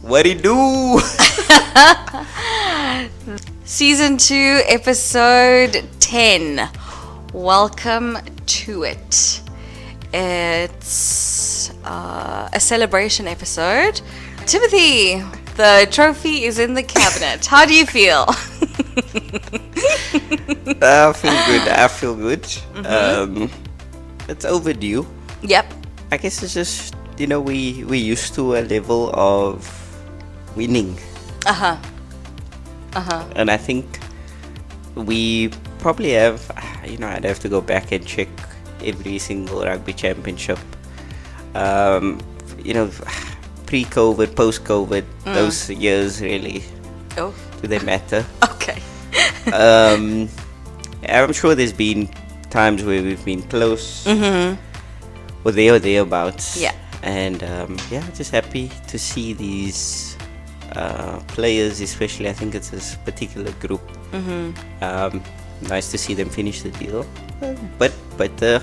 What it do? Season 2, episode 10. Welcome to it. It's a celebration episode. Timothy, the trophy is in the cabinet. How do you feel? I feel good. It's overdue. Yep. I guess it's just, we're used to a level of winning. And I think we probably have, I'd have to go back and check every single rugby championship. Pre-COVID, post-COVID, those years really. Oh. Do they matter? Okay. I'm sure there's been times where we've been close. Or there or thereabouts. Yeah. And just happy to see these players, especially. I think it's this particular group. Nice to see them finish the deal. But that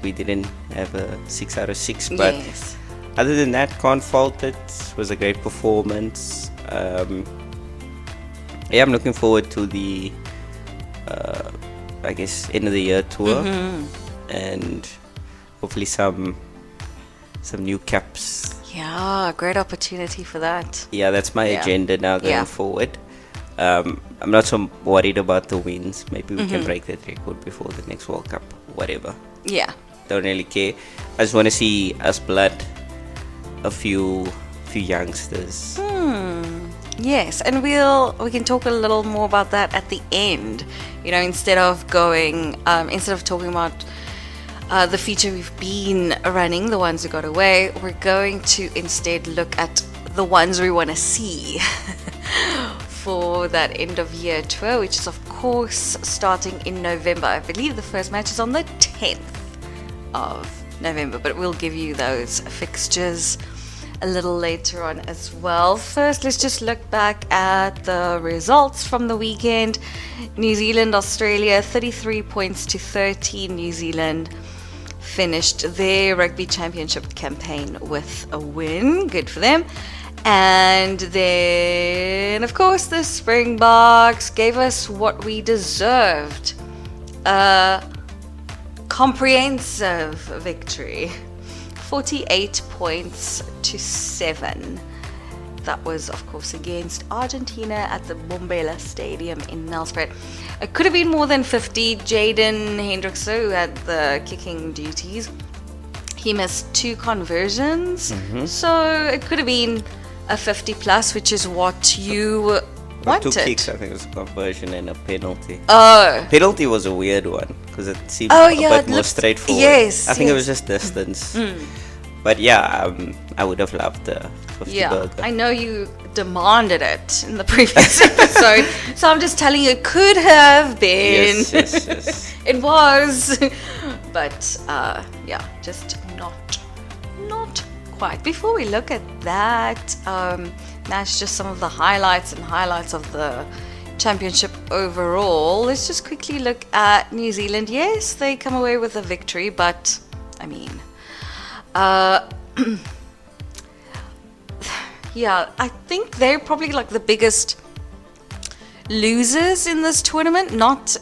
we didn't have a 6 out of 6. But Yes. other than that, can't fault it. It was a great performance. I'm looking forward to the end of the year tour, and hopefully some new caps. Yeah, great opportunity for that. Yeah, that's my agenda now going forward. I'm not so worried about the wins. Maybe we can break that record before the next World Cup. Whatever. Yeah. Don't really care. I just want to see us blood a few youngsters. Yes, and we can talk a little more about that at the end. Instead of talking about the feature we've been running, the ones who got away, we're going to instead look at the ones we want to see for that end of year tour, which is of course starting in November. I believe the first match is on the 10th of November, but we'll give you those fixtures a little later on as well. First, let's just look back at the results from the weekend. New Zealand, Australia, 33 points to 13. New Zealand finished their rugby championship campaign with a win. Good for them. And then, of course, the Springboks gave us what we deserved. A comprehensive victory. 48 points to 7. That was, of course, against Argentina at the Bombela Stadium in Nelspruit. It could have been more than 50. Jaden Hendrickson, who had the kicking duties, he missed 2 conversions. So it could have been a 50 plus, which is what you wanted. 2 kicks, I think it was a conversion and a penalty. Oh. Penalty was a weird one because it seemed a bit more straightforward. Yes. I think it was just distance. But yeah, I would have loved the 50 burger. I know you demanded it in the previous episode, so I'm just telling you it could have been. Yes. It was, but just not quite. Before we look at that, that's just some of the highlights of the championship overall. Let's just quickly look at New Zealand. Yes, they come away with a victory, but I mean, I think they're probably like the biggest losers in this tournament, not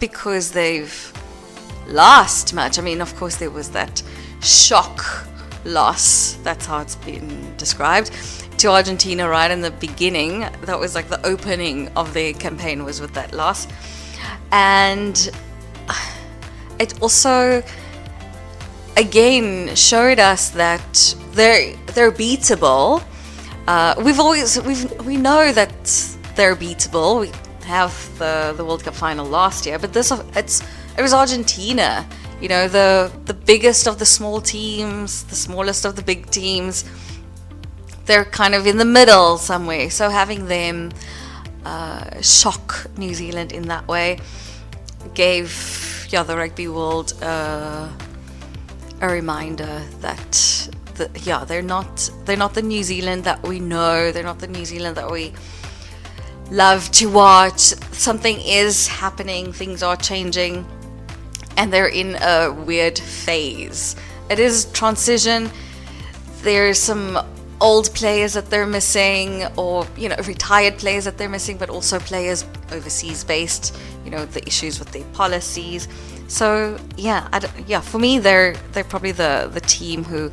because they've lost much. I mean, of course, there was that shock loss, that's how it's been described, to Argentina right in the beginning. That was like the opening of their campaign, was with that loss. And it also again showed us that they're beatable. We know that they're beatable. We have the World Cup final last year, but it was Argentina, the biggest of the small teams, the smallest of the big teams. They're kind of in the middle somewhere. So having them shock New Zealand in that way gave the rugby world a reminder that they're not the New Zealand that we know. They're not the New Zealand that we love to watch. Something is happening. Things are changing, and they're in a weird phase. It is transition. There's some old players that they're missing, or retired players that they're missing, but also players overseas based, the issues with their policies. So for me they're probably the team who,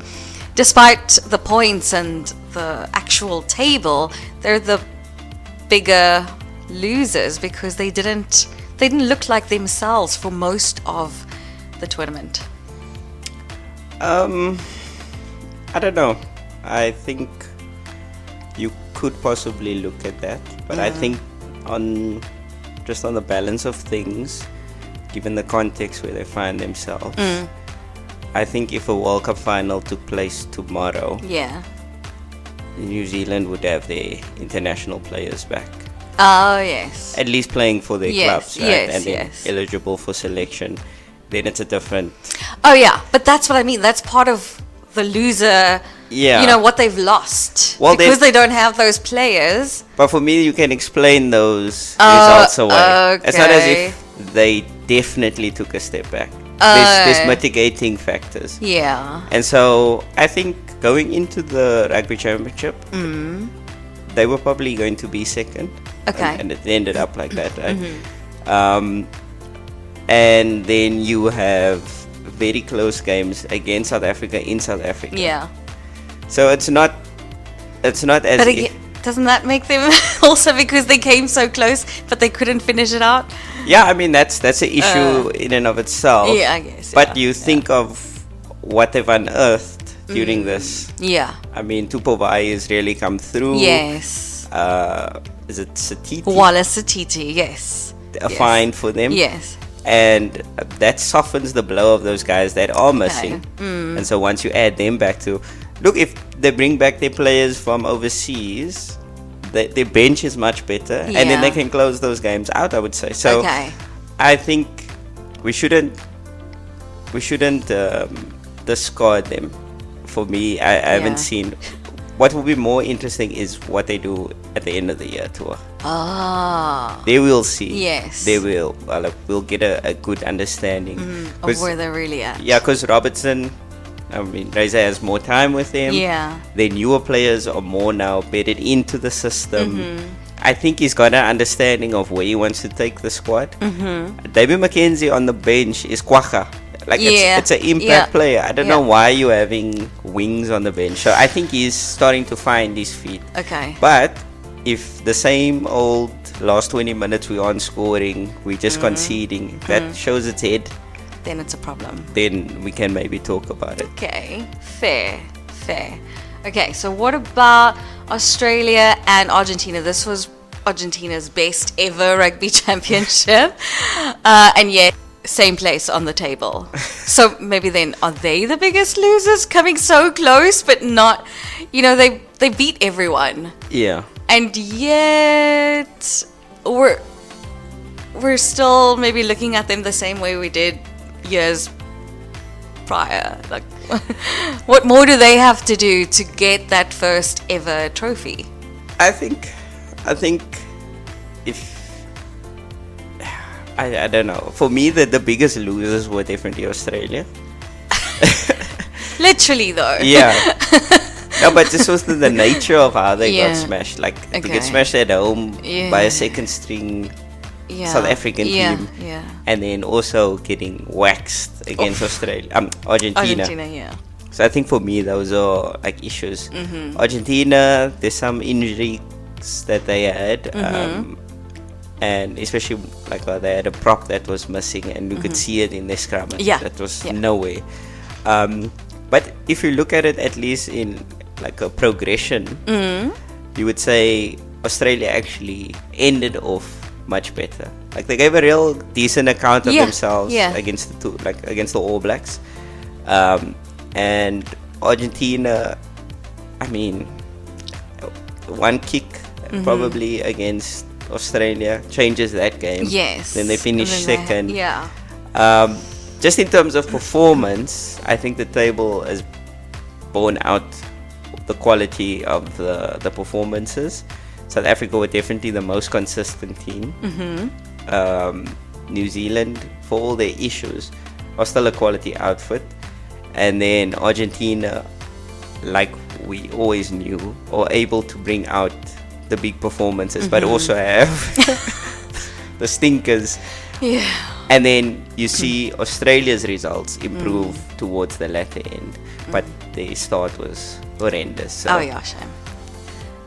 despite the points and the actual table, they're the bigger losers, because they didn't look like themselves for most of the tournament. I don't know. I think you could possibly look at that, but I think on the balance of things, given the context where they find themselves, I think if a World Cup final took place tomorrow, New Zealand would have their international players back. Oh, yes. At least playing for their clubs, right? Yes, and then eligible for selection. Then it's a different... Oh, yeah. But that's what I mean. That's part of the loser, what they've lost. Well, because they don't have those players. But for me, you can explain those results away. Okay. It's not as if they definitely took a step back. There's mitigating factors. Yeah. And so I think going into the Rugby Championship, they were probably going to be second. Okay. And it ended up like that, right? And then you have very close games against South Africa in South Africa. Yeah. So it's not as but again, doesn't that make them also, because they came so close but they couldn't finish it out? Yeah, I mean that's an issue in and of itself. Yeah, I guess. But you think of what they've unearthed during this. Yeah. I mean, Tupovai has really come through. Yes. Is it Satiti? Wallace Satiti, yes. A find for them. Yes. And that softens the blow of those guys that are missing. And so once you add them back to... Look, if they bring back their players from overseas, their bench is much better. And then they can close those games out, I would say. So I think we shouldn't discard them. For me, I haven't seen... What will be more interesting is what they do at the end of the year tour. They will see. Yes. They will. We'll get a good understanding of where they're really at. Yeah, because Robertson, I mean, Reza has more time with them. Yeah. The newer players are more now bedded into the system. I think he's got an understanding of where he wants to take the squad. David McKenzie on the bench is Kwagga. Like it's an impact player. I don't know why you're having wings on the bench. So I think he's starting to find his feet. Okay. But if the same old last 20 minutes we aren't scoring, we're just conceding, that shows its head, then it's a problem. Then we can maybe talk about it. Okay. Fair. Okay, so what about Australia and Argentina? This was Argentina's best ever rugby championship. And yet same place on the table. So maybe then, are they the biggest losers, coming so close but not, they beat everyone. Yeah. And yet we're still maybe looking at them the same way we did years prior. Like, what more do they have to do to get that first ever trophy? I think if I don't know. For me, the biggest losers were definitely Australia. Literally, though. Yeah. No, but this was the nature of how they got smashed. Like, to get smashed at home by a second string South African team. Yeah. And then also getting waxed against Argentina. So I think for me, those are like issues. Argentina, there's some injuries that they had. And especially they had a prop that was missing, and you could see it in their scrum. That was nowhere. But if you look at it at least in like a progression, you would say Australia actually ended off much better. Like, they gave a real decent account of themselves against the All Blacks. And Argentina, I mean, one kick probably against Australia changes that game. Yes. Then they finish second. Yeah. Just in terms of performance, I think the table has borne out the quality of the performances. South Africa were definitely the most consistent team. New Zealand, for all their issues, are still a quality outfit. And then Argentina, like we always knew or able to bring out the big performances, but also have the stinkers. Yeah. And then you see Australia's results improve towards the latter end, but their start was horrendous. So. Oh yeah, shame.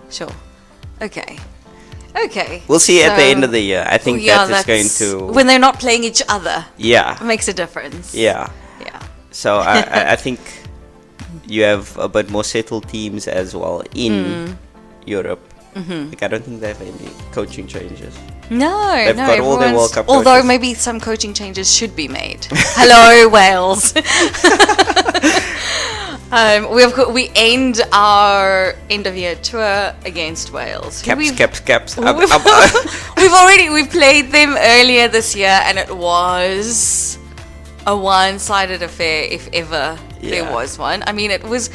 Sure. Okay. We'll see at the end of the year. I think that is going to... When they're not playing each other. Yeah. It makes a difference. Yeah. So I think you have a bit more settled teams as well in Europe. Like, I don't think they have any coaching changes. No, They've got all their World Cup although coaches. maybe some coaching changes should be made. Hello, Wales. We end our end of year tour against Wales. Caps. We've played them earlier this year, and it was a one-sided affair, if ever there was one. I mean, it was.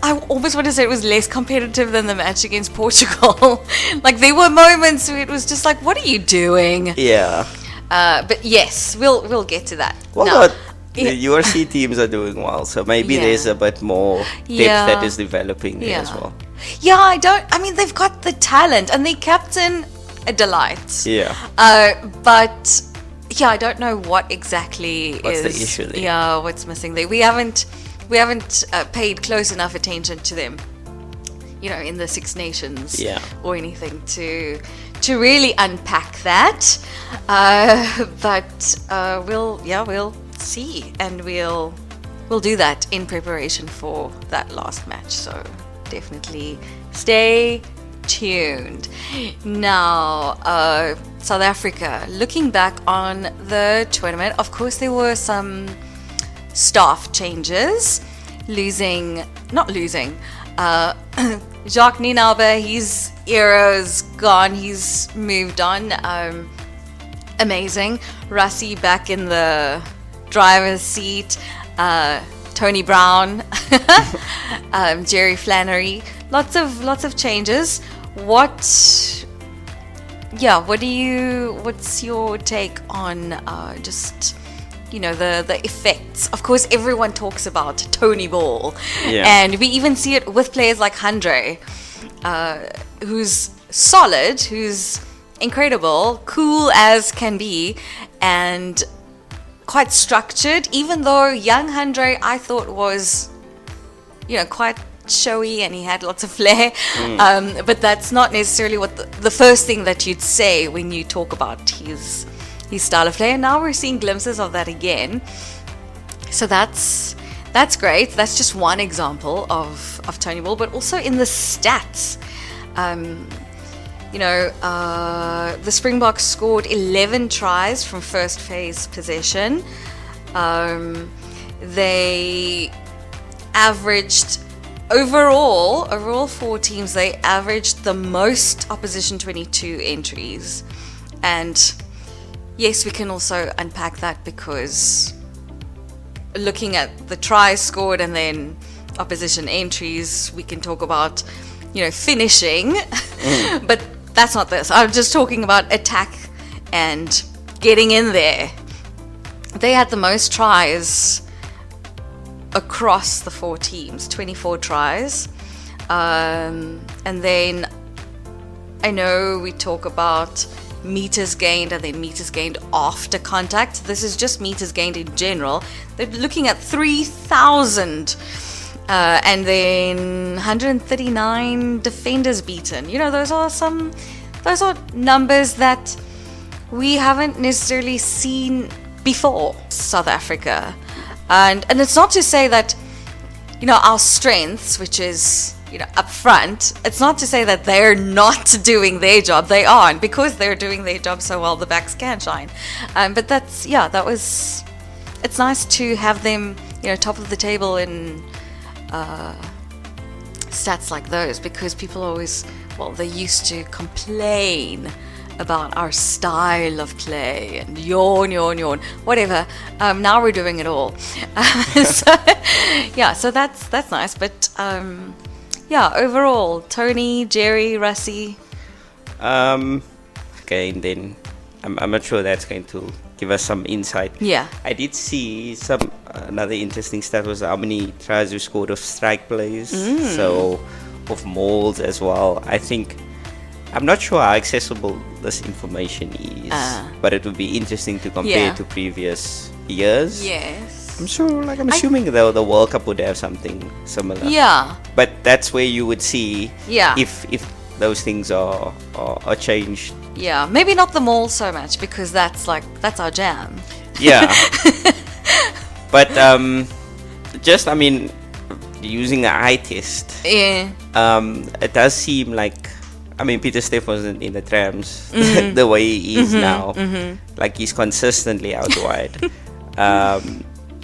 I almost want to say it was less competitive than the match against Portugal. Like, there were moments where it was just like, what are you doing? Yeah. But yes, we'll get to that. Well, the URC teams are doing well, so maybe there's a bit more depth that is developing there as well. Yeah, I mean, they've got the talent, and their captain, a delight. Yeah. But, yeah, I don't know what exactly What's the issue there? Yeah, what's missing there. We haven't paid close enough attention to them, in the Six Nations or anything to really unpack that. But we'll see, and we'll do that in preparation for that last match. So definitely stay tuned. Now, South Africa, looking back on the tournament, of course there were some staff changes. Jacques Nienaber, his era's gone, he's moved on. Amazing. Rassie back in the driver's seat. Tony Brown, Jerry Flannery, lots of changes. What's your take on the effects? Of course, everyone talks about Tony Ball, and we even see it with players like Handré, who's solid, who's incredible, cool as can be, and quite structured, even though young Handré I thought was quite showy and he had lots of flair, but that's not necessarily what the first thing that you'd say when you talk about his style of play. And now we're seeing glimpses of that again, so that's great. That's just one example of Tony Ball, but also in the stats. The Springboks scored 11 tries from first phase possession. They averaged overall 4 teams, they averaged the most opposition 22 entries. And yes, we can also unpack that, because looking at the tries scored and then opposition entries, we can talk about, finishing, but that's not this. I'm just talking about attack and getting in there. They had the most tries across the 4 teams, 24 tries. And then I know we talk about meters gained and then meters gained after contact. This is just meters gained in general. They're looking at 3,000 and then 139 defenders beaten. Those are numbers that we haven't necessarily seen before South Africa. And it's not to say that our strengths, which is up front, it's not to say that they're not doing their job. They aren't, because they're doing their job so well, the backs can shine. But it's nice to have them top of the table in stats like those, because people always, they used to complain about our style of play and yawn, whatever. Now we're doing it all. So that's nice. But overall, Tony, Jerry, Rassie. Okay, and then I'm not sure that's going to give us some insight. Yeah. I did see some another interesting stat was how many tries we scored of strike plays. So of mauls as well. I think I'm not sure how accessible this information is, but it would be interesting to compare to previous years. Yes. I'm sure, like I'm assuming though the World Cup would have something similar. Yeah. But that's where you would see Yeah. if those things are changed. Yeah. Maybe not the mall so much because that's our jam. Yeah. But just I mean, using an eye test. Yeah. It does seem like, I mean, Pieter-Steph wasn't in the trams the way he is now. Like he's consistently out wide.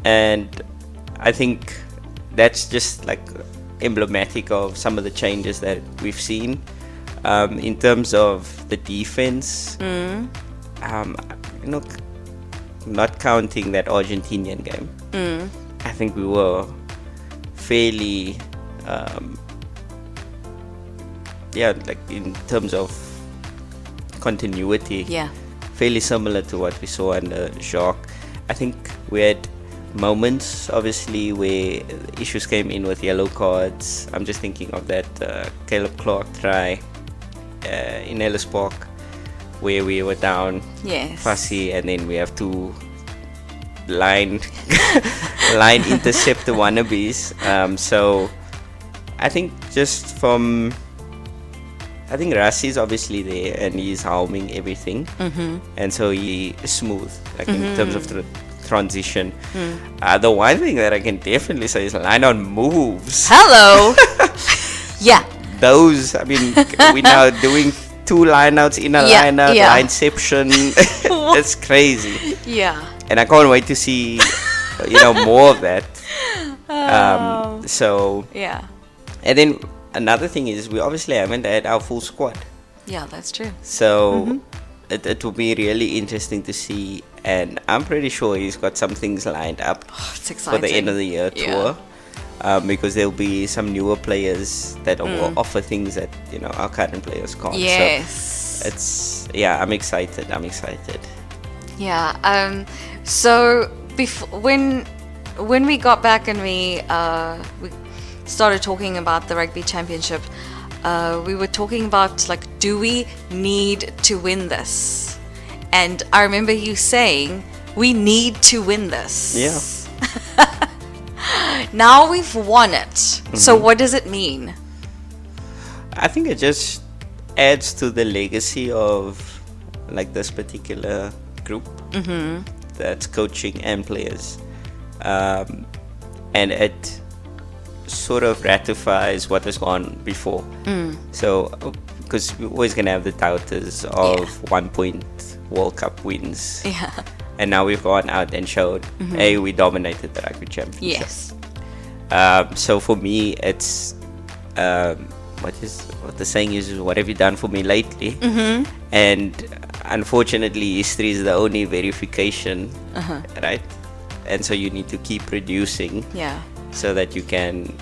And I think that's just like emblematic of some of the changes that we've seen. In terms of the defense, not counting that Argentinian game, I think we were fairly, like in terms of continuity, fairly similar to what we saw under Jacques. I think we had moments, obviously, where issues came in with yellow cards. I'm just thinking of that Caleb Clark try in Ellis Park, where we were down fussy, and then we have two line interceptor wannabes. So I think just from, I think Rassi's obviously there and he's helming everything, and so he is smooth, like in terms of the transition. The one thing that I can definitely say is line on moves. Hello. Yeah. Those, I mean, we're now doing 2 line-outs in a line-out, lineception. It's crazy. Yeah. And I can't wait to see, more of that. So. Yeah. And then another thing is we obviously haven't had our full squad. Yeah, that's true. So it will be really interesting to see. And I'm pretty sure he's got some things lined up it's exciting. For the end of the year tour. Because there'll be some newer players that will offer things that our current players can't. Yes. So I'm excited. Yeah. So when we got back and we started talking about the rugby championship, we were talking about do we need to win this? And I remember you saying we need to win this. Yeah. Now we've won it. So what does it mean? I think it just adds to the legacy of this particular group that's coaching and players, and it sort of ratifies what has gone before. So because we're always gonna have the doubters of 1 point World Cup wins. Yeah. And now we've gone out and showed, we dominated the rugby championship. Yes. So for me, it's what the saying is, what have you done for me lately? And unfortunately, history is the only verification, right? And so you need to keep producing, so that you can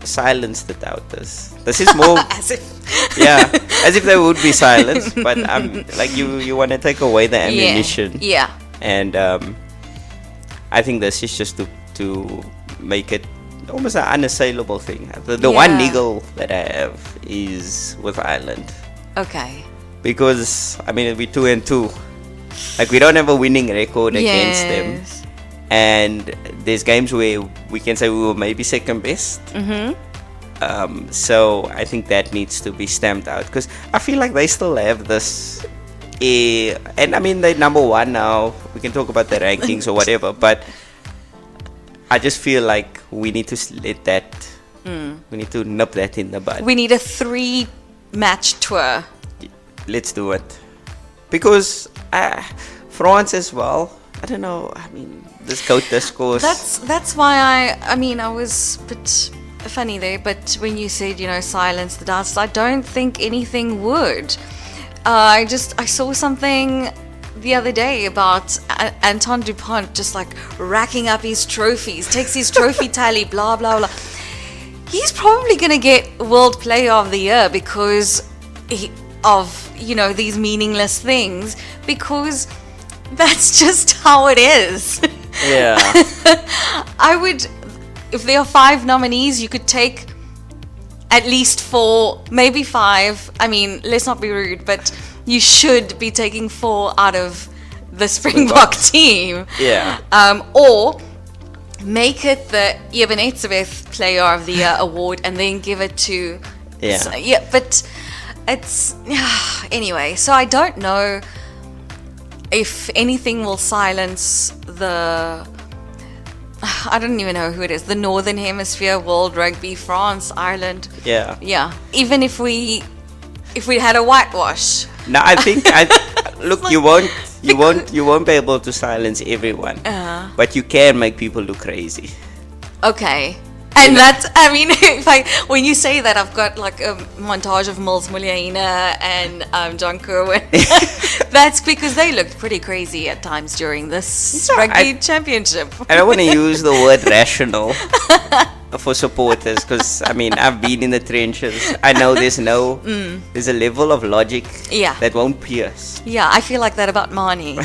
silence the doubters. This is more as if as if they would be silenced, but you want to take away the ammunition. And I think this is just to make it almost an unassailable thing. The one niggle that I have is with Ireland. Okay. Because I mean we're 2-2. We don't have a winning record against them. And there's games where we can say we were maybe second best. So I think that needs to be stamped out, because I feel like they still have this. And I mean they're number 1 now. We can talk about the rankings or whatever, but I just feel like we need to let that. We need to nip that in the bud. We need a 3-match tour. Let's do it, because France as well. I don't know. I mean, this GOAT discourse. That's why I was a bit funny there. But when you said silence the doubters, I don't think anything would. I saw something the other day about Anton Dupont just racking up his trophies, takes his trophy tally, blah blah blah. He's probably gonna get World Player of the Year because of these meaningless things, because that's just how it is. Yeah. I would, if there are 5 nominees, you could take at least 4, maybe 5. I mean, let's not be rude, but you should be taking 4 out of the Springbok team. Yeah. Or make it the Eben Etzebeth Player of the Year award and then give it to... Yeah. So, yeah, but it's... Anyway, so I don't know if anything will silence the... I don't even know who it is. The Northern Hemisphere, World Rugby, France, Ireland. Yeah. Yeah. Even if we had a whitewash. No, I think look, you won't be able to silence everyone, but you can make people look crazy. Okay. And that's, I mean, when you say that, I've got like a montage of Mils Muliaina and John Kerwin. That's because they looked pretty crazy at times during this rugby championship. I don't want to use the word rational for supporters because, I mean, I've been in the trenches. I know there's a level of logic that won't pierce. Yeah, I feel like that about Mani.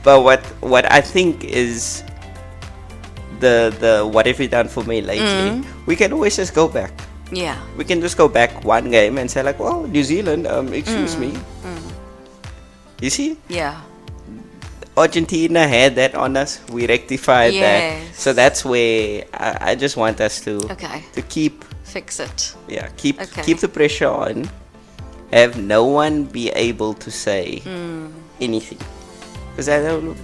But what I think is the what have you done for me lately, we can always just go back. Yeah. We can just go back one game and say like, well, New Zealand, excuse me. You see? Yeah. Argentina had that on us. We rectified that. So that's where I just want us to keep... Fix it. Yeah, keep the pressure on. Have no one be able to say anything. Because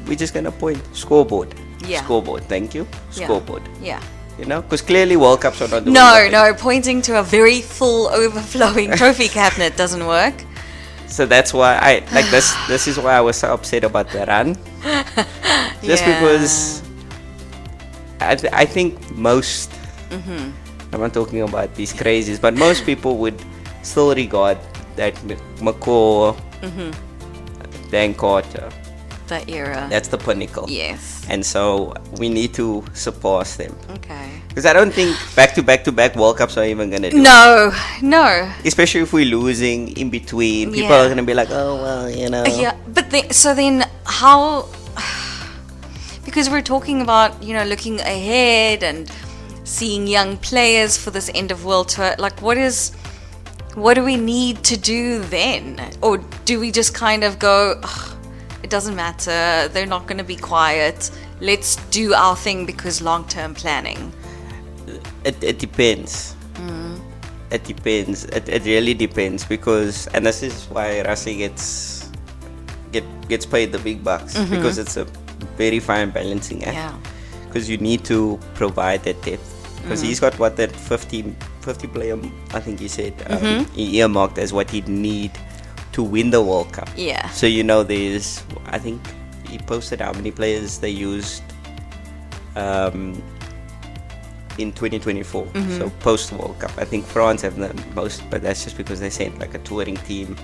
we're just going to point. Scoreboard. Yeah. Scoreboard, thank you. Scoreboard. Yeah. You know, because clearly World Cups are not doing No, pointing to a very full, overflowing trophy cabinet doesn't work. So that's why I like this. This is why I was so upset about the run. Just because I think most, I'm not talking about these crazies, but most people would still regard that McCaw, Dan Carter, that era. That's the pinnacle. Yes. And so we need to surpass them. Okay. Because I don't think back-to-back World Cups are even going to do it. No. Especially if we're losing in between. People are going to be like, oh, well, you know. Yeah, but then how... Because we're talking about, looking ahead and seeing young players for this end of world tour. Like, what do we need to do then? Or do we just kind of go... It doesn't matter. They're not going to be quiet. Let's do our thing because long-term planning. It depends. It depends. It really depends because, and this is why Rassi gets paid the big bucks because it's a very fine balancing act. Yeah. Because you need to provide that depth. Because he's got that 50 player, I think he said, he earmarked as what he'd need to win the World Cup. Yeah. So there's, I think he posted how many players they used in 2024. So post World Cup, I think France have the most, but that's just because they sent like a touring team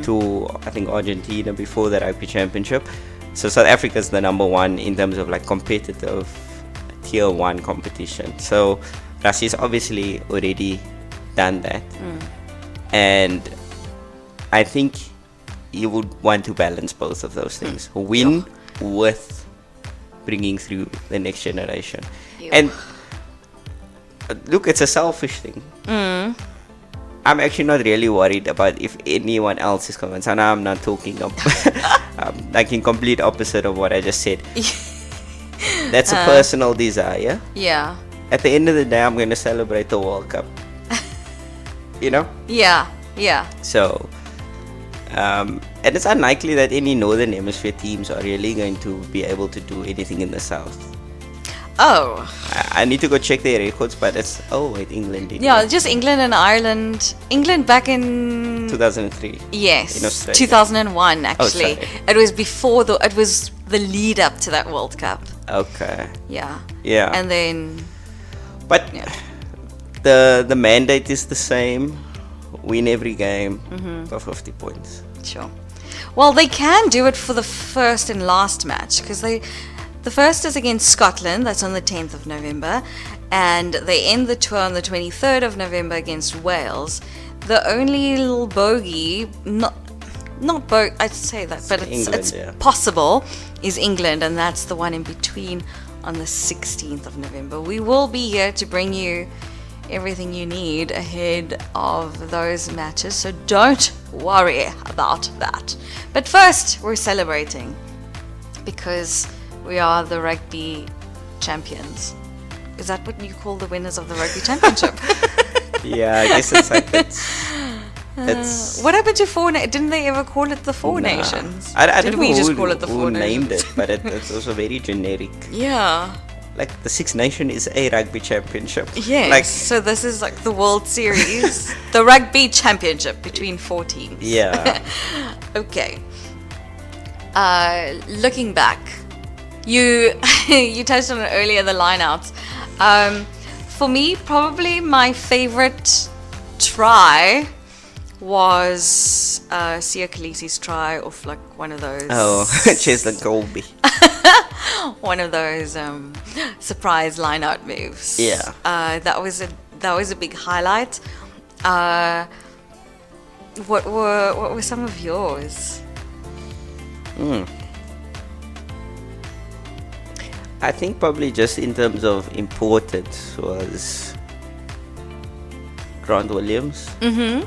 to I think Argentina before the Rugby Championship. So South Africa's the number one in terms of like competitive tier 1 competition. So Russia's obviously already done that, and I think you would want to balance both of those things. Win with bringing through the next generation. And look, it's a selfish thing. I'm actually not really worried about if anyone else is convinced. And I'm not talking of like in complete opposite of what I just said. That's a personal desire. Yeah. At the end of the day, I'm going to celebrate the World Cup. Yeah. So... and it's unlikely that any Northern Hemisphere teams are really going to be able to do anything in the South. Oh. I need to go check their records, but it's... Oh, wait, England did. Yeah, just England and Ireland. England back in... 2003. Yes. In Australia. 2001, actually. Oh, sorry. It was before it was the lead up to that World Cup. Okay. Yeah. Yeah. And then... But the mandate is the same. Win every game for 50 points. Sure. Well, they can do it for the first and last match because the first is against Scotland. That's on the 10th of November, and they end the tour on the 23rd of November against Wales. The only little bogey, not both, I'd say that, but it's possible, is England, and that's the one in between on the 16th of November. We will be here to bring you everything you need ahead of those matches, so don't worry about that. But first, we're celebrating because we are the rugby champions. Is that what you call the winners of the rugby championship? Yeah, I guess it's like it's what happened to Four Nations? Didn't they ever call it the Four Nations? I Did don't we know just call it the Four Nations? named it, but it's also very generic. Yeah. Like the Six Nations is a rugby championship. Yes. Like, so this is like the World Series, the rugby championship between 4 teams. Yeah. Okay. Looking back, you you touched on it earlier, the lineouts. For me, probably my favorite try was Sia Khaleesi's try off like one of those. Oh, Cheslin Colby. One of those surprise line-out moves. Yeah. That was a big highlight. What were some of yours? I think probably just in terms of importance was Grant Williams in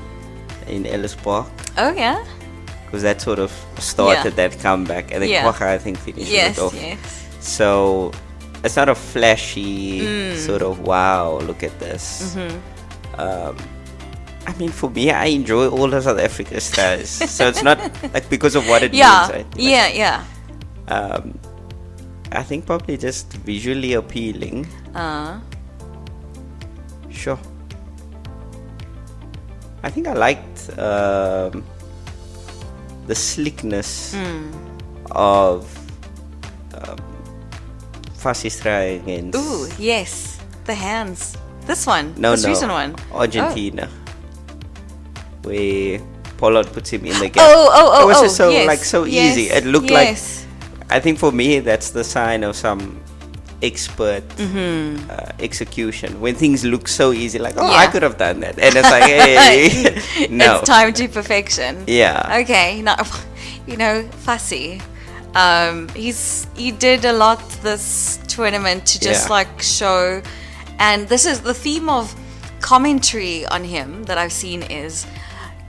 Ellis Park. Oh yeah. Because that sort of started that comeback, and then Kwagga, I think, finished it off. Yes. So it's not a flashy sort of wow, look at this. I mean, for me, I enjoy all the South Africa stars, so it's not like because of what it means. Right? Like, I think probably just visually appealing. Sure. I think I liked the slickness of Fassi's try against. Ooh, yes, the hands. This one, this recent one, Argentina, where Pollard puts him in the gap. It was just so easy. It looked like. I think for me, that's the sign of some expert execution. When things look so easy, like, I could have done that. And it's like, hey, no. It's time to perfection. Yeah. Okay. Now, Fassi, he did a lot this tournament to just like show, and this is the theme of commentary on him that I've seen is,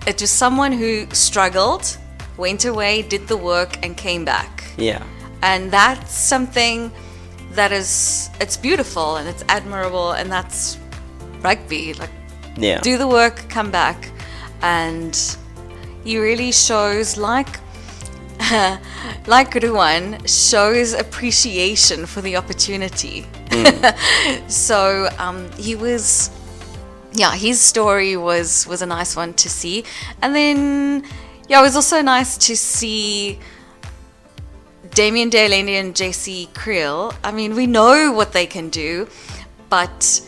it was someone who struggled, went away, did the work, and came back. Yeah. And that's something that it's beautiful and it's admirable, and that's rugby. Like, do the work, come back. And he really shows, like Ruan, shows appreciation for the opportunity. So he was, his story was a nice one to see. And then, it was also nice to see Damien De Allende and Jesse Creel. I mean, we know what they can do, but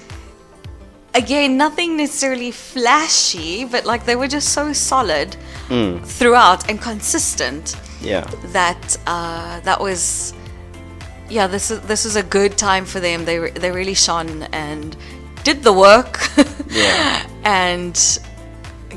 again, nothing necessarily flashy, but like they were just so solid throughout and consistent. Yeah. That was, this is a good time for them. They really shone and did the work. And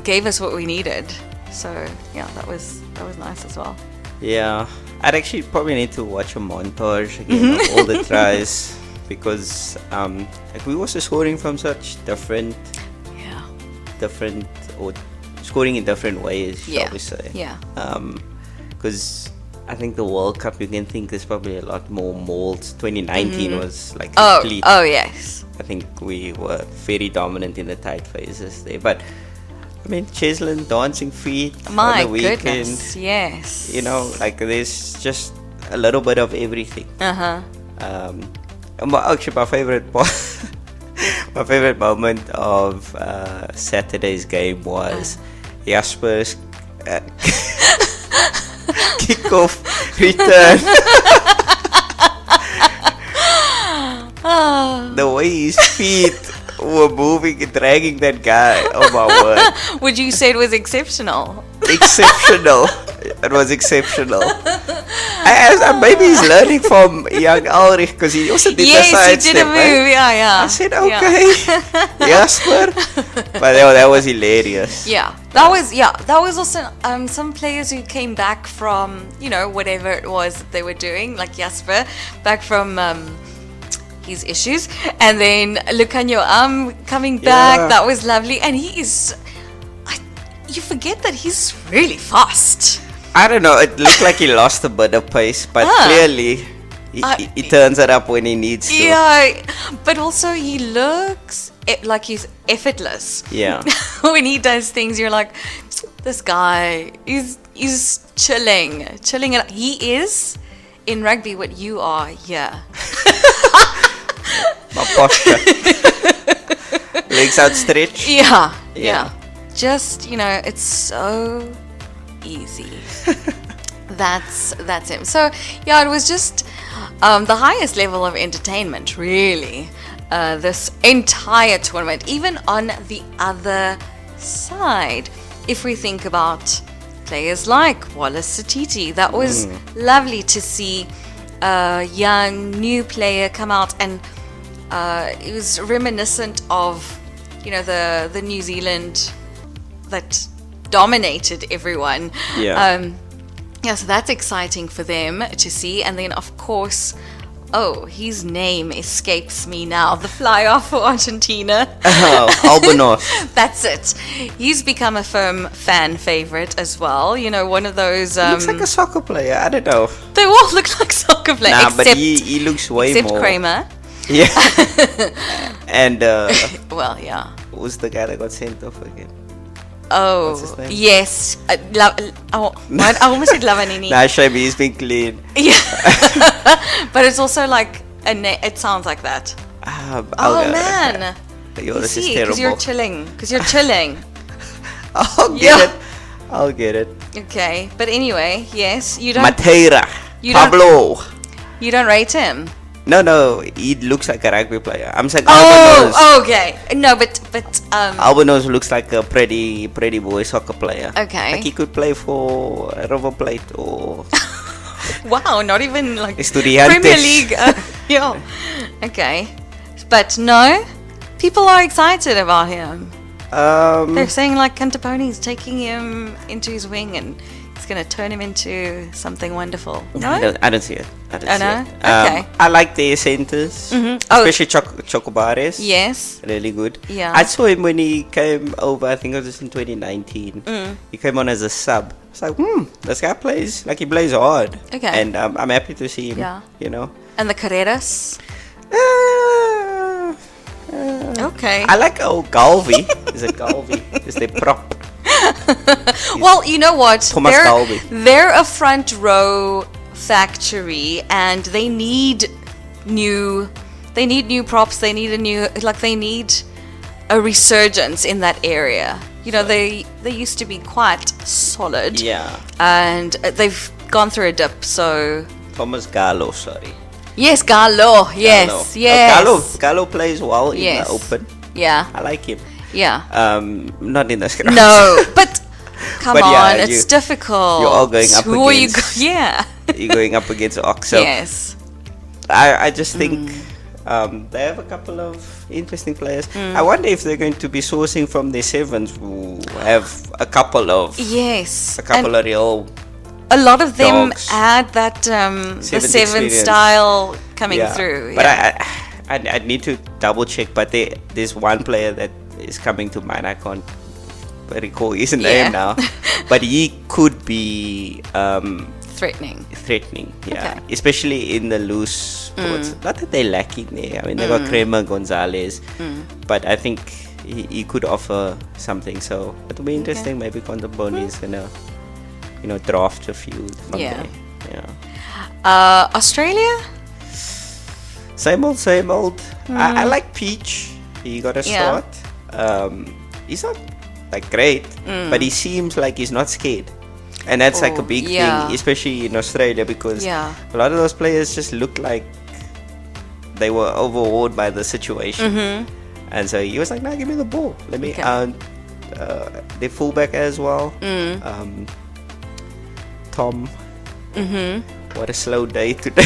gave us what we needed. So that was nice as well. Yeah, I'd actually probably need to watch a montage again of all the tries, because like we were also scoring from such different or scoring in different ways, shall we say? Because I think the World Cup, you can think there's probably a lot more molds. 2019 was like complete. Oh yes. I think we were very dominant in the tight phases there, but. I mean, Cheslin dancing feet My on the weekend. Goodness, yes. Like there's just a little bit of everything. Actually, my favorite moment of Saturday's game was Jasper's kickoff return. The way his feet were moving and dragging that guy. Oh my word. Would you say it was exceptional? Exceptional. It was exceptional. Maybe he's learning from young Ulrich because he also did the side he did a move. Yeah. I said, okay, Jasper. But that was hilarious. Yeah, that was also some players who came back from, whatever it was that they were doing, like Jasper, back from his issues, and then Lucanio coming back. That was lovely, and he is. You forget that he's really fast. I don't know. It looked like he lost a bit of pace, but clearly he turns it up when he needs to. Yeah, but also he looks like he's effortless. Yeah. When he does things, you're like, this guy is chilling. He is in rugby what you are here. My posture. Legs outstretched. Yeah. Just, it's so easy. That's him. So, it was just the highest level of entertainment, really. This entire tournament. Even on the other side, if we think about players like Wallace Satiti, that was lovely to see a young, new player come out, and it was reminiscent of, the New Zealand that dominated everyone. So that's exciting for them to see. And then, of course, his name escapes me now. The fly-off for Argentina. Albanos. That's it. He's become a firm fan favorite as well. One of those... looks like a soccer player. I don't know. They all look like soccer players. But he looks way more... Except Kramer. Yeah. And... well, yeah. Who's the guy that got sent off again? Oh, what's his name? Yes. I almost said Lavanini. Nah, Shabi, he's been clean. Yeah. But it's also like, it sounds like that. Man. This is terrible. Because you're chilling. I'll get it. Okay. But anyway, yes. You don't... Mateira. Pablo. You don't rate him? No, he looks like a rugby player. I'm saying Albanos. Okay. No, but Albanos looks like a pretty boy soccer player. Okay. Like he could play for River Plate or... Wow, not even like Estudiantes. Premier League. Yeah. Okay. But no, people are excited about him. They're saying like Cantaponi's taking him into his wing and it's going to turn him into something wonderful. No? I don't see it. No? Okay. I like their centers, especially Chocobares. Yes. Really good. Yeah. I saw him when he came over, I think it was in 2019. He came on as a sub. It's like, this guy plays, like he plays hard. Okay. And I'm happy to see him, And the Carreras? Okay. I like Galvi. Is it Galvi? Is the prop? Well, you know what? Thomas Galvi. They're a front row factory, and they need new props. They need a resurgence in that area. They used to be quite solid. Yeah. And they've gone through a dip. So Thomas Gallo, sorry. Yes, Gallo. Yes. Gallo plays well in the open. Yeah. I like him. Yeah. Not in the scrum. No, but come on, it's difficult. You're all going up against. You're going up against Ox. So yes. I just think they have a couple of interesting players. I wonder if they're going to be sourcing from their sevens who have a couple of real. A lot of them dogs. Add that the seven style coming through. But I need to double check. But there's one player that is coming to mind. I can't recall his name now, but he could be threatening. Yeah, especially in the loose sports. Not that they're lacking there. I mean, they got Kramer, Gonzalez, but I think he could offer something. So it'll be interesting. Maybe Contamboni is gonna, draft a few from there. Yeah. Australia. Same old. I like Peach. He got a start. He's not like great, but he seems like he's not scared, and that's like a big thing, especially in Australia, because a lot of those players just look like they were overawed by the situation, and so he was like, "No, give me the ball. Let me." Their fullback as well, Tom. What a slow day today.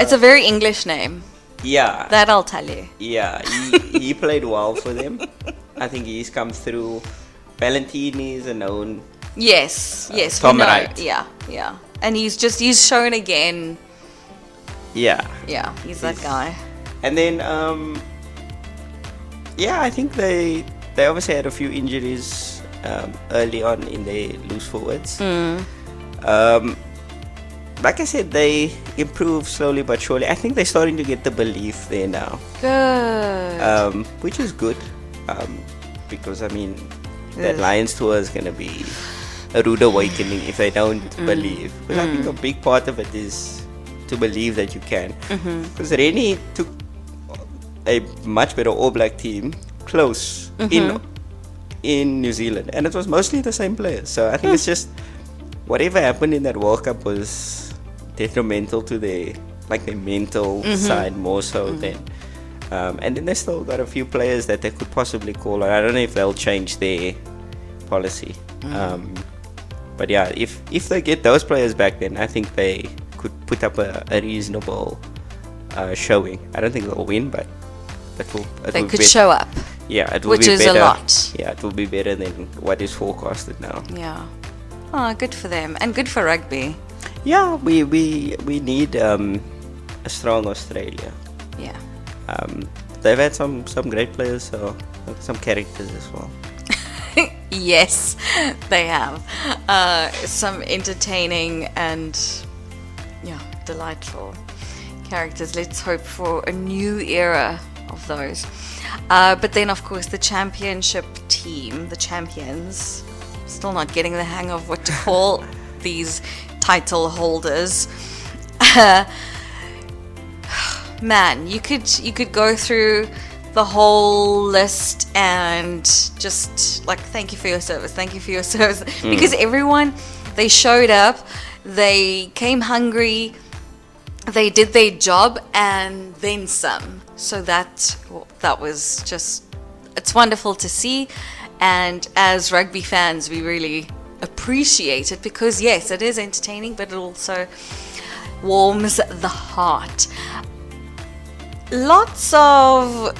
It's a very English name. Yeah. That I'll tell you. Yeah, he played well for them. I think he's come through. Valentini is a known. Yes. Tom we know. Wright. Yeah. And he's shown again. Yeah. Yeah, he's that guy. And then, I think they obviously had a few injuries early on in their loose forwards. Like I said, they improve slowly but surely. I think they're starting to get the belief there now. Good. Which is good. Because, I mean, that Lions tour is going to be a rude awakening if they don't believe. But I think a big part of it is to believe that you can. Because Rennie took a much better All Black team close in New Zealand. And it was mostly the same players. So I think it's just whatever happened in that World Cup was detrimental to their mental side more so than. And then they still got a few players that they could possibly call. I don't know if they'll change their policy. But yeah, if they get those players back, then I think they could put up a reasonable showing. I don't think they'll win, but they could show up. Yeah, it will which be is better. A lot. Yeah, it will be better than what is forecasted now. Yeah. Oh, good for them and good for rugby. Yeah, we need a strong Australia. Yeah. They've had some great players, so some characters as well. Yes, they have. Some entertaining and delightful characters. Let's hope for a new era of those. But then, of course, the championship team, the champions, still not getting the hang of what to call these title holders. Man, you could go through the whole list and just thank you for your service, because everyone, they showed up, they came hungry, they did their job and then some. So that was just, it's wonderful to see. And as rugby fans, we really appreciate it because, yes, it is entertaining, but it also warms the heart. Lots of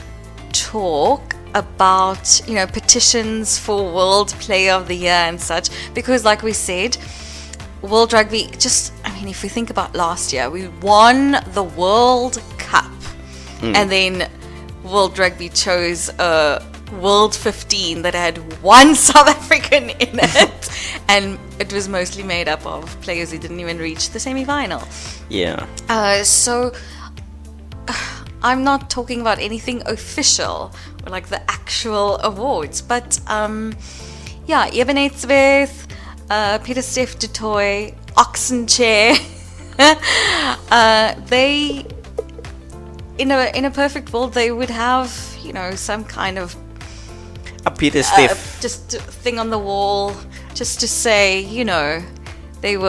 talk about, petitions for World Player of the Year and such, because like we said, World Rugby, if we think about last year, we won the World Cup, and then World Rugby chose a World 15 that had one South African in it, and it was mostly made up of players who didn't even reach the semi-final. Yeah. So I'm not talking about anything official or the actual awards, but Ebenezer, Pieter-Steph du Toit, Oxenchair, they, in a perfect world, they would have some kind of a Pieter-Steph just a thing on the wall, just to say they're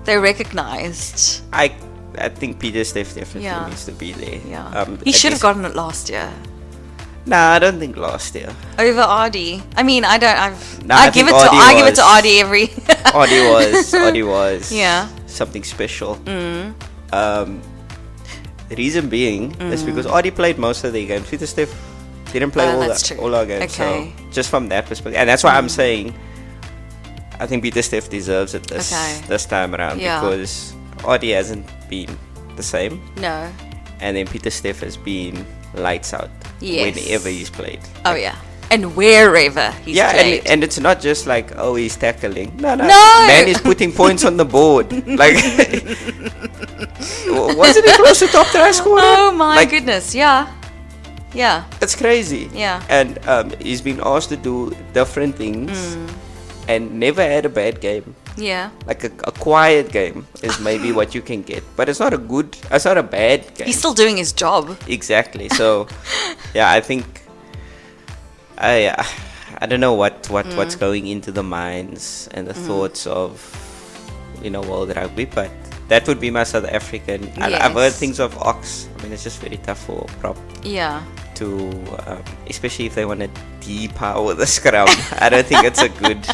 recognized. I think Pieter-Steph definitely needs to be there. Yeah. He should have gotten it last year. Nah, I don't think last year. Over Ardy. I mean, I give it to Ardy every. Ardy was. Yeah. Something special. The reason being is because Ardy played most of the games. Pieter-Steph didn't play all our games. Okay. So just from that perspective, and that's why I'm saying, I think Pieter-Steph deserves it this time around because Ardy hasn't been the same. No. And then Pieter-Steph has been lights out whenever he's played. Oh yeah. And wherever he's played. And it's not just he's tackling. No. Man is putting points on the board. Wasn't he close to top try scorer? Oh my goodness, yeah. It's crazy. Yeah. And he's been asked to do different things and never had a bad game. Yeah. A quiet game is maybe what you can get, but it's not a bad game. He's still doing his job. Exactly. So, I think I don't know what's going into the minds and the thoughts of World Rugby, but that would be my South African. Yes. I've heard things of Ox. I mean, it's just very tough for prop. Yeah. To especially if they want to depower the scrum. I don't think it's a good.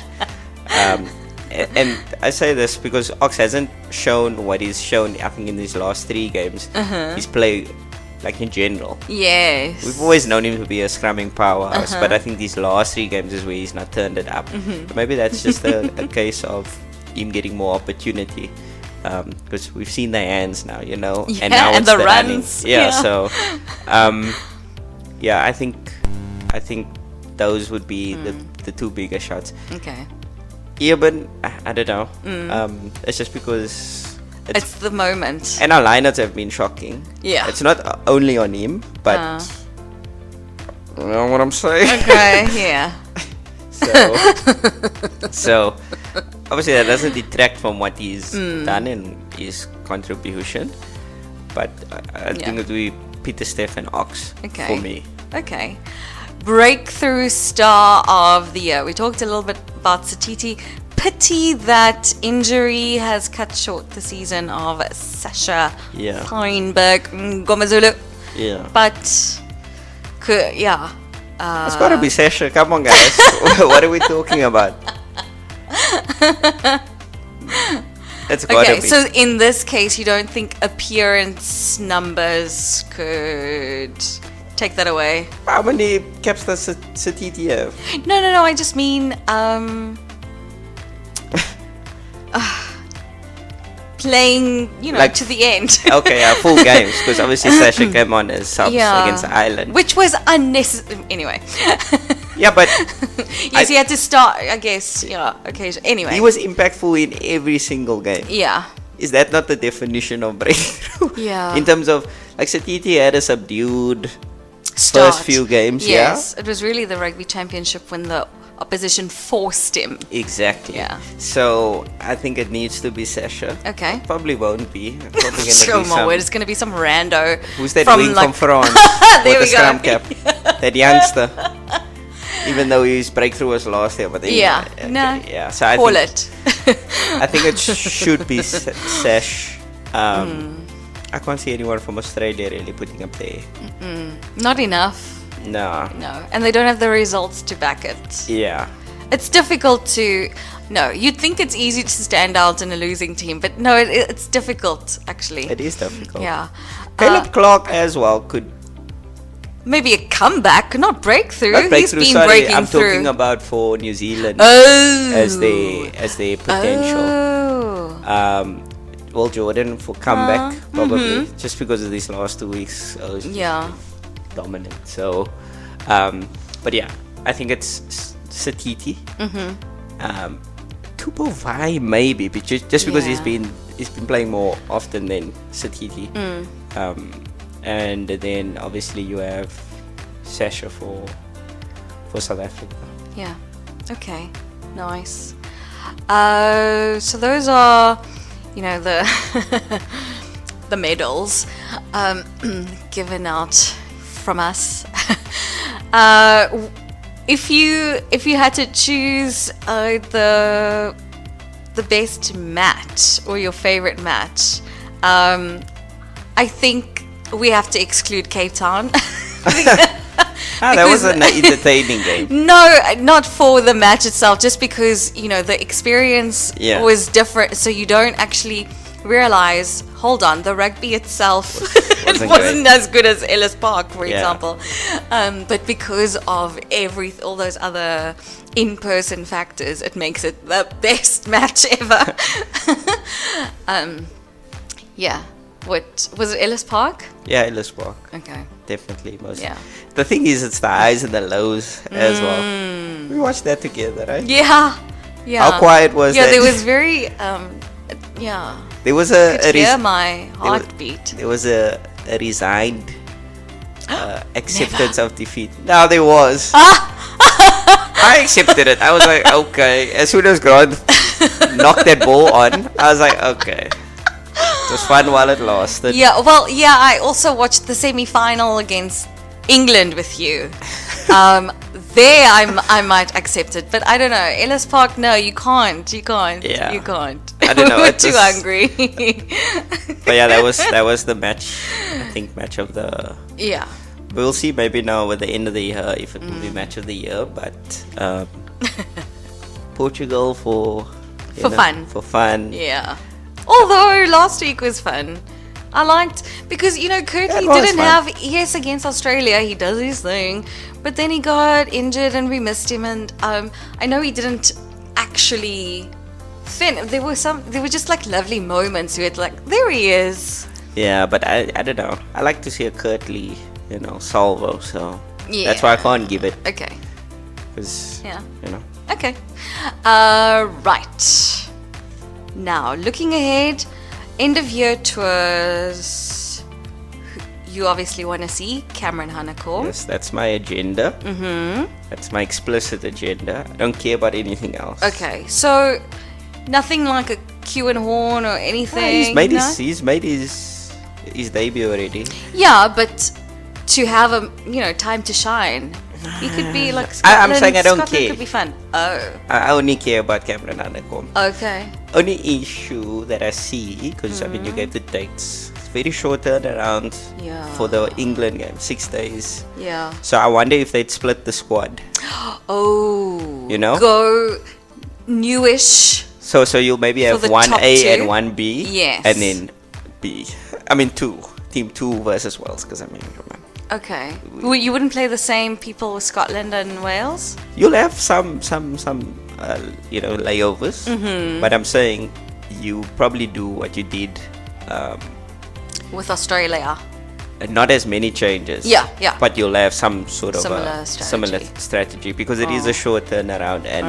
and I say this because Ox hasn't shown what he's shown, I think, in these last 3 games. He's played, like, in general. Yes. We've always known him to be a scrumming powerhouse, but I think these last 3 games is where he's not turned it up. But maybe that's just a case of him getting more opportunity. Because we've seen the hands now, you know, Yeah, and now and it's the the running. runs. Yeah, Yeah. so, I think those would be the 2 bigger shots. Okay. Eben, I don't know. It's just because It's the moment. and our lineups have been shocking. Yeah. It's not only on him, but you know what I'm saying. Okay, yeah. So obviously that doesn't detract from what he's done and his contribution, but I think it would be Pieter-Steph and Ox for me. Okay. Breakthrough star of the year. We talked a little bit about Satiti. Pity that injury has cut short the season of Sasha Feinberg Ngomazulu. Yeah. But, It's gotta be Sasha. Come on, guys. What are we talking about? It's gotta be. So in this case, you don't think appearance numbers could take that away? How many caps does Satiti have? No. I just mean playing, like, to the end. Okay, full games, because obviously Sasha came on as subs against Ireland, which was unnecessary. Anyway. Yeah, but yes, he had to start, I guess. Yeah, occasionally. Anyway, he was impactful in every single game. Yeah. Is that not the definition of breakthrough? Yeah. In terms of, like, Satiti had a subdued start. first few games. Yes, it was really the rugby championship when the opposition forced him. Exactly. Yeah. So I think it needs to be Sasha. Okay. Probably won't be. Probably Oh my word, it's going to be some rando. Who's that wing from France? There with we the go. scrum cap. That youngster. Even though his breakthrough was last year, but anyway, Yeah. okay, No. Yeah. So I Call think, it. I think it should be Sash. I can't see anyone from Australia really putting up there. Not enough. No. And they don't have the results to back it. Yeah. It's difficult to. No, you'd think it's easy to stand out in a losing team, but no, it's difficult actually. It is difficult. Yeah. Caleb Clark as well could. Maybe a comeback, not breakthrough. Not breakthrough, He's been sorry. breaking I'm through. talking about for New Zealand as their potential. Oh. Will Jordan for comeback probably just because of these last 2 weeks. Dominant. So, but yeah, I think it's Satiti. Tupo Vai maybe, but just because he's been playing more often than Satiti. And then obviously you have Sasha for South Africa. Yeah. Okay. Nice. So those are, the the medals given out from us. If you had to choose the best match or your favorite match, I think we have to exclude Cape Town. That was an entertaining game. No, not for the match itself, just because, the experience was different. So you don't actually realize, hold on, the rugby itself wasn't as good as Ellis Park, for example. But because of all those other in-person factors, it makes it the best match ever. What was it, Ellis Park? Yeah, Ellis Park. Okay. Definitely most. Yeah. The thing is, it's the highs and the lows as well. We watched that together, right? Yeah. How quiet was that? Yeah, there was very There was my heartbeat. There was a resigned acceptance of defeat. No, there was. I accepted it. I was like, okay. As soon as Grant knocked that ball on, I was like, okay. It was fun while it lasted. Yeah, well, I also watched the semi-final against England with you. There, I might accept it, but I don't know. Ellis Park, no, you can't. Yeah. You can't. I don't know. We're too hungry. But yeah, that was the match. I think match of the. Yeah. We'll see maybe now at the end of the year if it will be match of the year, but Portugal for For fun. For fun. Yeah. Although last week was fun. I liked, because, Kirtley didn't have, yes, against Australia, he does his thing, but then he got injured and we missed him, and I know he didn't actually there were just like lovely moments where it's like, there he is. Yeah, but I don't know. I like to see a Kirtley, salvo, so that's why I can't give it. Okay. Because, Okay. Right. Now, looking ahead, end of year tours. You obviously want to see Cameron Hanekom. Yes, that's my agenda. Mm-hmm. That's my explicit agenda. I don't care about anything else. Okay, so nothing like a Q and Horn or anything. He's made his debut already. Yeah, but to have time to shine. He could be like Scotland. I'm saying I don't care. Scotland could be fun. Oh. I only care about Cameron Hanekom. Okay. Only issue that I see, because you gave the dates. It's very short turnaround for the England game, 6 days. Yeah. So I wonder if they'd split the squad. Oh. Go newish. So you'll maybe have one A and one B. Yes. And then B. I mean two. Team 2 versus Wales, because come on. Okay. You wouldn't play the same people with Scotland and Wales? You'll have some layovers. Mm-hmm. But I'm saying you probably do what you did with Australia. Not as many changes. Yeah. But you'll have some sort of similar strategy, because it is a short turnaround, and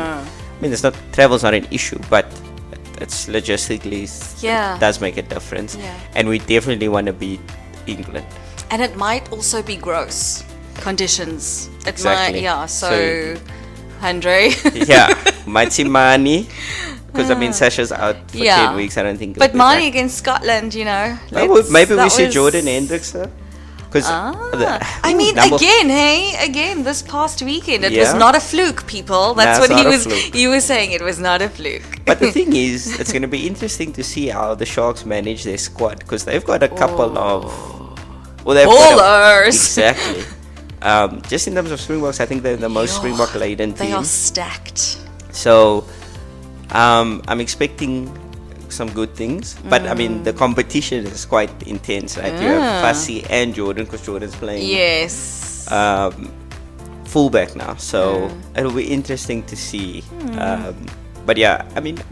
travel's not an issue, but it's logistically does make a difference. Yeah. And we definitely want to beat England. And it might also be gross conditions. Exactly. So Andre. Might see Mani, because Sasha's out for 10 weeks. I don't think. But Mani against Scotland, maybe we see Jordan Hendrickson. Again, this past weekend, it was not a fluke, people. That's what he was saying. It was not a fluke. But the thing is, it's going to be interesting to see how the Sharks manage their squad, because they've got a couple of ballers. Exactly. Just in terms of Springboks, I think they're the most Springbok laden team. They are stacked. So, I'm expecting some good things, but the competition is quite intense, right? You have Fassi and Jordan, because Jordan's playing fullback now, so it'll be interesting to see. But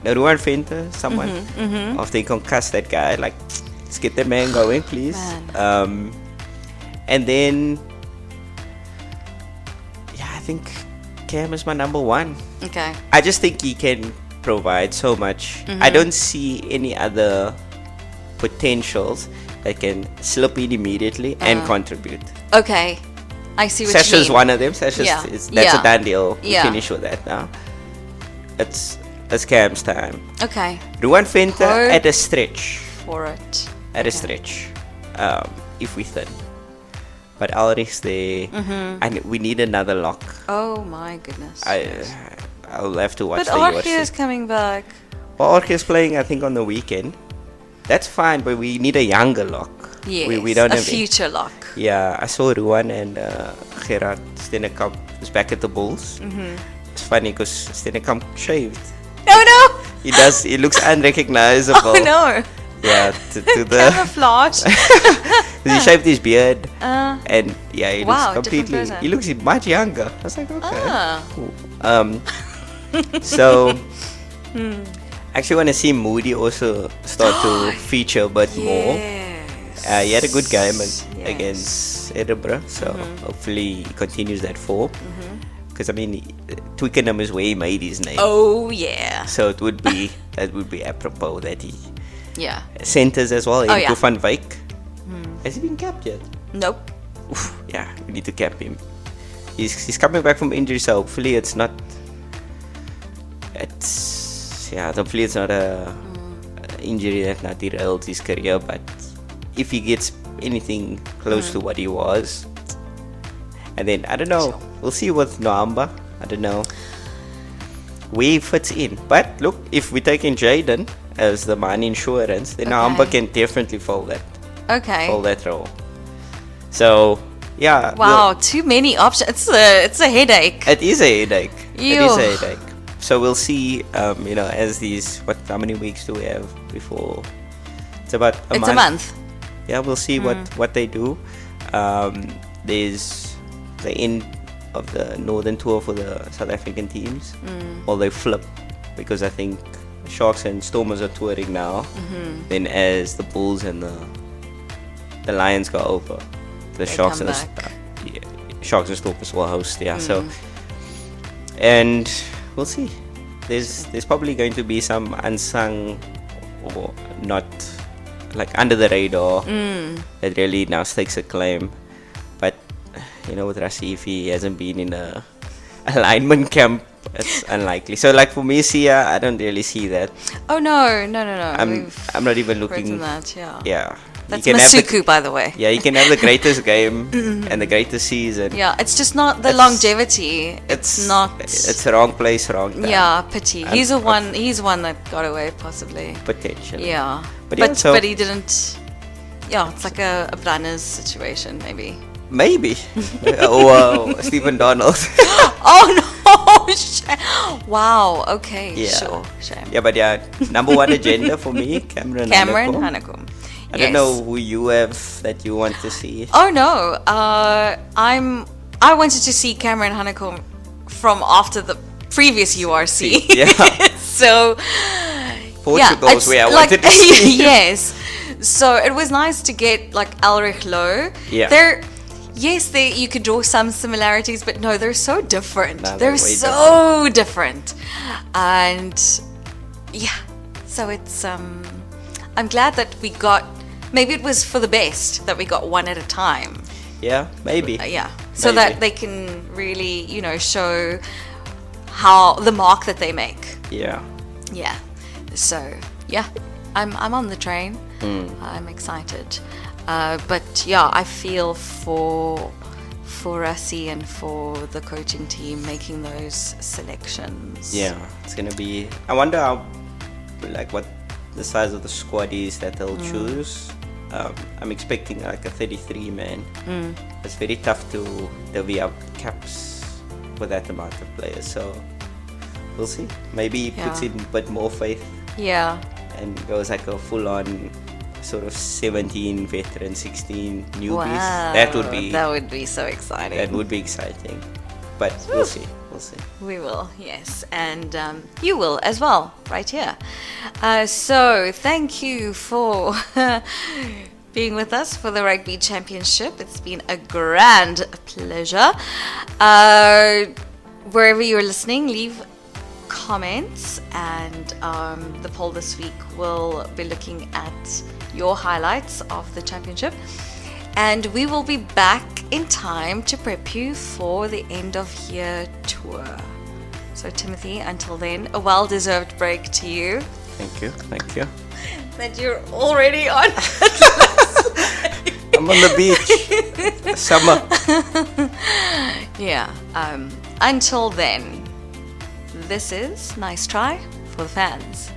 Ruan Venter, someone after he concussed that guy, like, let's get that man going, please. And then I think Cam is my number one. Okay. I just think he can provide so much. I don't see any other potentials that can slip in immediately and contribute. Okay, I see what Sasha's you mean. one of them. That's a done deal. We finish with that now. It's Cam's time. Okay. Ruan Venter at a stretch. For it. At a stretch. If we thin. But Alrich's there, and we need another lock. Oh my goodness. I'll have to watch the UFC. But is coming back. Well, is playing, I think, on the weekend. That's fine, but we need a younger lock. Yes, we don't a have future lock. Yeah, I saw Ruan and Gerard Stennekamp was back at the Bulls. It's funny because Stennekamp shaved. No! He does. He looks unrecognizable. Oh no! Yeah, to the camouflage. He shaved his beard, and he looks completely. He looks much younger. I was like, okay, cool. So, actually want to see Moody also start to feature a bit more. He had a good game against Edinburgh, so hopefully he continues that form. Because Twickenham is where he made his name. Oh yeah. So that would be apropos that he centers as well. Oh, Van Wyk. Has he been capped yet? Nope. Oof, we need to cap him. He's coming back from injury, so hopefully it's not. Hopefully it's not a injury that not derails his career. But if he gets anything close to what he was, and then I don't know, we'll see with Noamba. I don't know where he fits in. But look, if we take in Jaden as the man insurance, then Noamba can definitely fill that role. So Wow, too many options. It's a headache. It is a headache. It is a headache. So we'll see. As these, how many weeks do we have before? It's about a month. It's a month. Yeah, we'll see what they do. There's the end of the Northern Tour for the South African teams, or they flip, because I think Sharks and Stormers are touring now. Then as the Bulls and the Lions go over, the Sharks and Sharks and Stormers will host. Yeah, so and we'll see. There's probably going to be some unsung or not like under the radar that really now stakes a claim. But with Rassie, if he hasn't been in a alignment camp, it's unlikely. So like for me, Sia, I don't really see that. Oh no. I'm not even looking. That, yeah. That's Masuku, by the way. Yeah, you can have the greatest game and the greatest season. Yeah, it's just not the longevity. It's not. It's the wrong place, wrong time. Yeah, pity. He's one that got away, possibly. Potentially. Yeah, but he didn't. Yeah, it's like a Branners situation, maybe. Maybe. Wow, Stephen Donald. Oh no! Wow. Okay. Yeah. Sure. Shame. Yeah, but number one agenda for me, Cameron Hanekom. I don't know who you have that you want to see. Oh no, I wanted to see Cameron Hanekom from after the previous URC. Yeah. So Portugal's where I wanted to see. Yes. So it was nice to get like Ulrich Loh. Yeah. You could draw some similarities, but no, they're so different. They're so different. And yeah, so it's I'm glad that we got. Maybe it was for the best that we got one at a time. Yeah, maybe. So that they can really, show how the mark that they make. Yeah. Yeah. So yeah, I'm on the train. I'm excited. But yeah, I feel for Rassie and for the coaching team making those selections. Yeah, it's gonna be. I wonder what the size of the squad is that they'll choose. I'm expecting like a 33 man. It's very tough to divvy up caps for that amount of players. So we'll see. Maybe he puts in a bit more faith. Yeah. And goes like a full-on sort of 17 veteran, 16 newbies. Wow. That would be so exciting. That would be exciting. But we'll see. We will, yes. And you will as well, right here. So thank you for being with us for the Rugby Championship. It's been a grand pleasure. Wherever you're listening, leave comments, and the poll this week will be looking at your highlights of the championship. And we will be back in time to prep you for the end of year tour. So Timothy, until then, a well-deserved break to you. Thank you. That you're already on. I'm on the beach. Summer. Yeah. Until then, this is Nice Try for the fans.